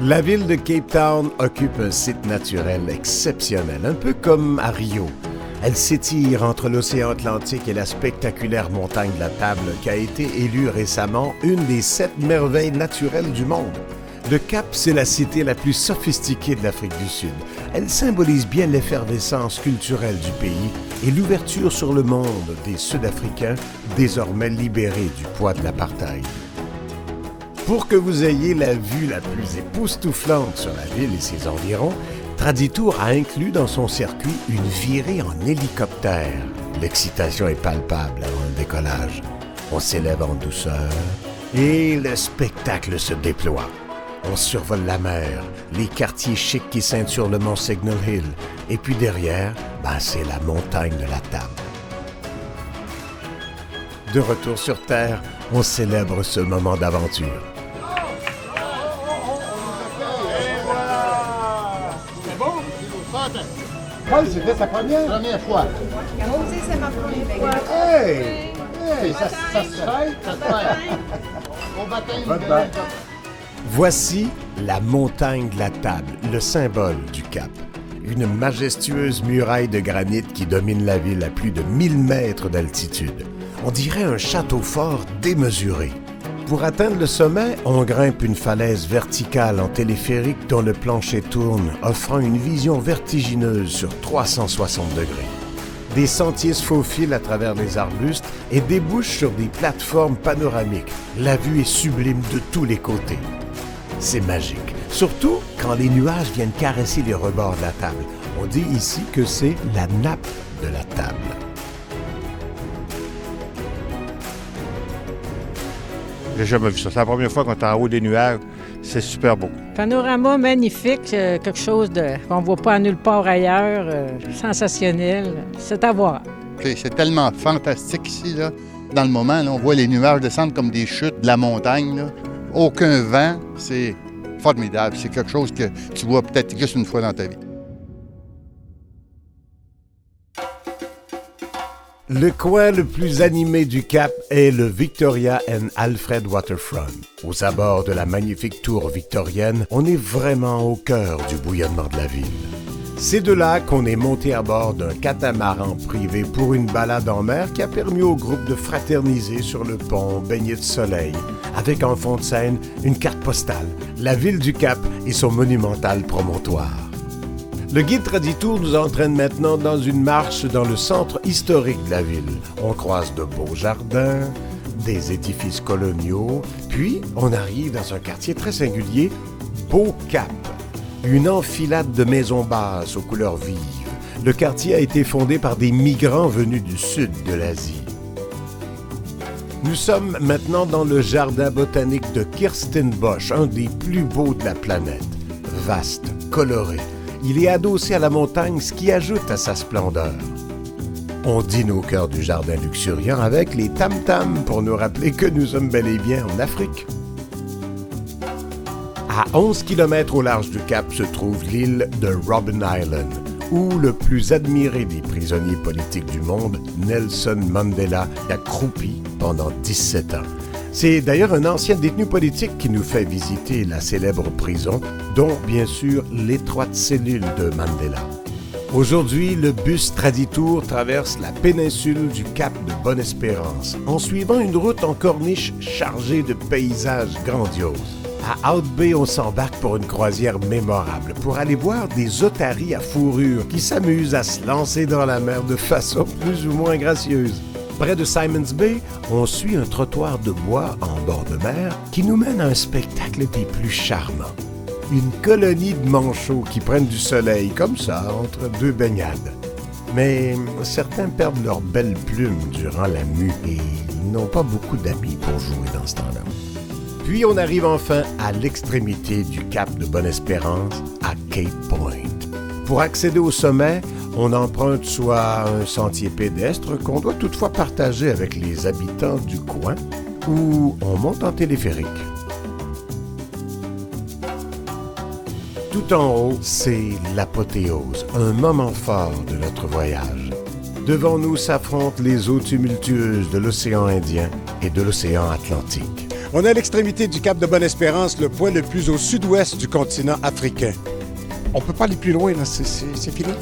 La ville de Cape Town occupe un site naturel exceptionnel, un peu comme à Rio. Elle s'étire entre l'océan Atlantique et la spectaculaire montagne de la Table qui a été élue récemment une des 7 merveilles naturelles du monde. Le Cap, c'est la cité la plus sophistiquée de l'Afrique du Sud. Elle symbolise bien l'effervescence culturelle du pays et l'ouverture sur le monde des Sud-Africains désormais libérés du poids de l'apartheid. Pour que vous ayez la vue la plus époustouflante sur la ville et ses environs, Traditour a inclus dans son circuit une virée en hélicoptère. L'excitation est palpable avant le décollage. On s'élève en douceur et le spectacle se déploie. On survole la mer, les quartiers chics qui ceinturent le mont Signal Hill, et puis derrière, c'est la montagne de la Table. De retour sur Terre, on célèbre ce moment d'aventure. Paul, c'était sa première fois. Moi aussi, c'est ma première fois. Hey, ça se fait. Bon baptême. Voici la montagne de la Table, le symbole du Cap. Une majestueuse muraille de granit qui domine la ville à plus de 1000 mètres d'altitude. On dirait un château fort démesuré. Pour atteindre le sommet, on grimpe une falaise verticale en téléphérique dont le plancher tourne, offrant une vision vertigineuse sur 360 degrés. Des sentiers se faufilent à travers les arbustes et débouchent sur des plateformes panoramiques. La vue est sublime de tous les côtés. C'est magique, surtout quand les nuages viennent caresser les rebords de la table. On dit ici que c'est la nappe de la table. J'ai jamais vu ça. C'est la première fois qu'on est en haut des nuages. C'est super beau. Panorama magnifique, quelque chose qu'on ne voit pas nulle part ailleurs, sensationnel. C'est à voir. C'est tellement fantastique ici, là. Dans le moment, là, on voit les nuages descendre comme des chutes de la montagne, là. Aucun vent, c'est formidable. C'est quelque chose que tu vois peut-être juste une fois dans ta vie. Le coin le plus animé du Cap est le Victoria and Alfred Waterfront. Aux abords de la magnifique tour victorienne, on est vraiment au cœur du bouillonnement de la ville. C'est de là qu'on est monté à bord d'un catamaran privé pour une balade en mer qui a permis au groupe de fraterniser sur le pont baigné de soleil, avec en fond de scène une carte postale, la ville du Cap et son monumental promontoire. Le guide Traditour nous entraîne maintenant dans une marche dans le centre historique de la ville. On croise de beaux jardins, des édifices coloniaux, puis on arrive dans un quartier très singulier, Beau Cap. Une enfilade de maisons basses aux couleurs vives. Le quartier a été fondé par des migrants venus du sud de l'Asie. Nous sommes maintenant dans le jardin botanique de Kirstenbosch, un des plus beaux de la planète. Vaste, coloré. Il est adossé à la montagne, ce qui ajoute à sa splendeur. On dîne au cœur du jardin luxuriant avec les tam-tams pour nous rappeler que nous sommes bel et bien en Afrique. À 11 km au large du Cap se trouve l'île de Robben Island, où le plus admiré des prisonniers politiques du monde, Nelson Mandela, a croupi pendant 17 ans. C'est d'ailleurs un ancien détenu politique qui nous fait visiter la célèbre prison, dont, bien sûr, l'étroite cellule de Mandela. Aujourd'hui, le bus Traditour traverse la péninsule du Cap de Bonne-Espérance, en suivant une route en corniche chargée de paysages grandioses. À Out Bay, on s'embarque pour une croisière mémorable, pour aller voir des otaries à fourrure qui s'amusent à se lancer dans la mer de façon plus ou moins gracieuse. Près de Simons Bay, on suit un trottoir de bois en bord de mer qui nous mène à un spectacle des plus charmants. Une colonie de manchots qui prennent du soleil, comme ça, entre deux baignades. Mais certains perdent leurs belles plumes durant la mue et ils n'ont pas beaucoup d'amis pour jouer dans ce temps-là. Puis on arrive enfin à l'extrémité du Cap de Bonne-Espérance, à Cape Point. Pour accéder au sommet, on emprunte soit un sentier pédestre qu'on doit toutefois partager avec les habitants du coin, ou on monte en téléphérique. Tout en haut, c'est l'apothéose, un moment fort de notre voyage. Devant nous s'affrontent les eaux tumultueuses de l'océan Indien et de l'océan Atlantique. On est à l'extrémité du cap de Bonne-Espérance, le point le plus au sud-ouest du continent africain. On peut pas aller plus loin, là, c'est fini.